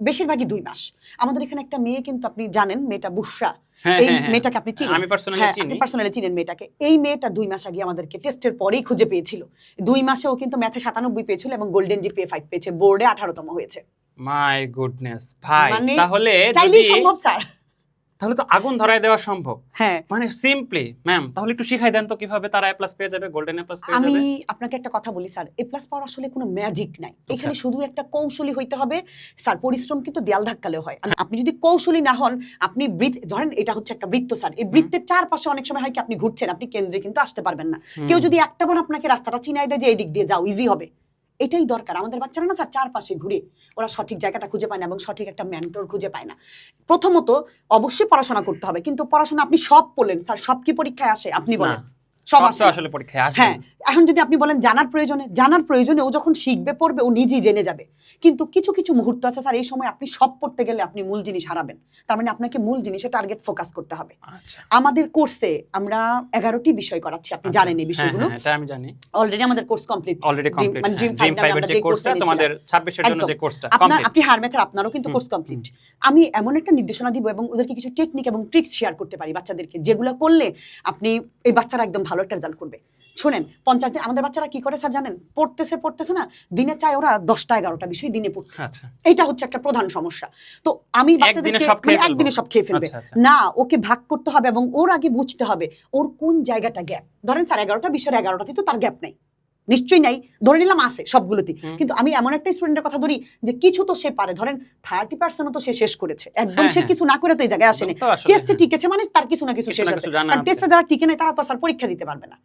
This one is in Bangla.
বেশিরভাগই 2 মাস। আমাদের এখানে একটা মেয়ে কিন্তু আপনি জানেন মেয়েটা বুশরা, হ্যাঁ, এই হ্যাঁ, হ্যাঁ। মেয়েটাকে আপনি চিনেন। আমি পার্সোনালি হ্যাঁ, চিনি। আপনি পার্সোনালি চিনেন মেয়েটাকে। এই মেয়েটা 2 মাস আগে আমাদেরকে টেস্টের পরেই খুঁজে পেয়েছিল। 2 মাসে ও কিন্তু ম্যাথে 97 পেয়েছিল এবং গোল্ডেন জিপিএ 5 পেয়েছে। বোর্ডে 18তম হয়েছে। মাই গুডনেস ভাই, মানে তাহলে চাইলেই যদি সম্ভব স্যার। তাহলে তো আগুন ধরায় দেওয়া সম্ভব। হ্যাঁ, মানে সিম্পলি ম্যাম, তাহলে একটু শিখাই দেন তো কিভাবে তারা A+ পেয়ে যাবে, গোল্ডেন A+ পেয়ে আমি যাবে। আপনাকে একটা কথা বলি স্যার, A+ পাওয়ার আসলে কোনো ম্যাজিক নাই। এখানে শুধু একটা কৌশলী হইতে হবে। স্যার পরিশ্রম কিন্তু দেয়াল ধাক্কালেও হয়। আপনি যদি কৌশলী না হন, আপনি ধরেন এটা হচ্ছে একটা বৃত্ত স্যার। এই বৃত্তের চারপাশে অনেক সময় হয় কি আপনি ঘুরছেন, আপনি কেন্দ্রে কিন্তু আসতে পারবেন না। কেউ যদি একটাবার আপনাকে রাস্তাটা চিনাই দেয় যে এই দিক দিয়ে যাও, ইজি হবে। এটাই দরকার। আমাদের বাচ্চারা না স্যার চারপাশে ঘুরে ওরা সঠিক জায়গাটা খুঁজে পায় না এবং সঠিক একটা মেন্টর খুঁজে পায় না। প্রথমত অবশ্যই পড়াশোনা করতে হবে, কিন্তু পড়াশোনা আপনি সব পড়লেন স্যার, সব কি পরীক্ষায় আসে আপনি বলেন? সব আসে না। আসলে পরীক্ষায় আসবে। হ্যাঁ, এখন যদি আপনি বলেন জানার প্রয়োজনে ও যখন শিখবে পড়বে ও নিজেই জেনে যাবে। কিন্তু কিছু কিছু মুহূর্ত আছে স্যার, এই সময় আপনি সব পড়তে গেলে আপনি মূল জিনিস হারাবেন। তার মানে আপনাকে মূল জিনিসে টার্গেট ফোকাস করতে হবে। আচ্ছা। আমাদের কোর্সে আমরা 11টি বিষয় করাচ্ছি, আপনি জানেন এই বিষয়গুলো। হ্যাঁ, এটা আমি জানি। অলরেডি আমাদের কোর্স কমপ্লিট। Already complete. মানে ড্রিম ড্রিম 5 নামে 5 এর আমরা যে যে কোর্সটা কোর্সটা তোমাদের 26 এর জন্য যে কোর্সটা কমপ্লিট। আপনি হার ম্যাথের আপনারও কিন্তু কোর্স কমপ্লিট। আমি এমন একটা নির্দেশনা দিব এবং ওদেরকে কিছু টেকনিক এবং ট্রিক্স শেয়ার করতে পারি বাচ্চাদেরকে, যেগুলো করলে আপনি এই বাচ্চারা একদম ভালো একটা রেজাল্ট করবে। শুনেন, 50 দিন আমাদের বাচ্চারা কি করে স্যার জানেন? পড়তেছে না, দিনে চায় ওরা 10টা 11টা বিষয় দিনে পড়তে। আচ্ছা। এটা হচ্ছে একটা প্রধান সমস্যা। তো আমি বাচ্চাদেরকে একদিনে সব খেয়ে ফেলবে না, ওকে ভাগ করতে হবে এবং ওর আগে বুঝতে হবে ওর কোন জায়গাটা গ্যাপ। ধরেন স্যার 11টা বিষয়ের 11টাতে তো তার গ্যাপ নাই, নিশ্চয়ই নাই, ধরে নিলাম আছে সবগুলোতে, কিন্তু আমি এমন একটা স্টুডেন্টের কথা ধরি যে কিছু তো সে পারে, ধরেন 30% তো সে শেষ করেছে, একদম সে কিছু না করে তো এই জায়গায় আসেনি। টেস্টে টিকেছে মানে তার কিছু না কিছু শেষ আছে। কারণ টেস্টে যারা টিকে নাই তারা তো স্যার পরীক্ষা দিতে পারবে না।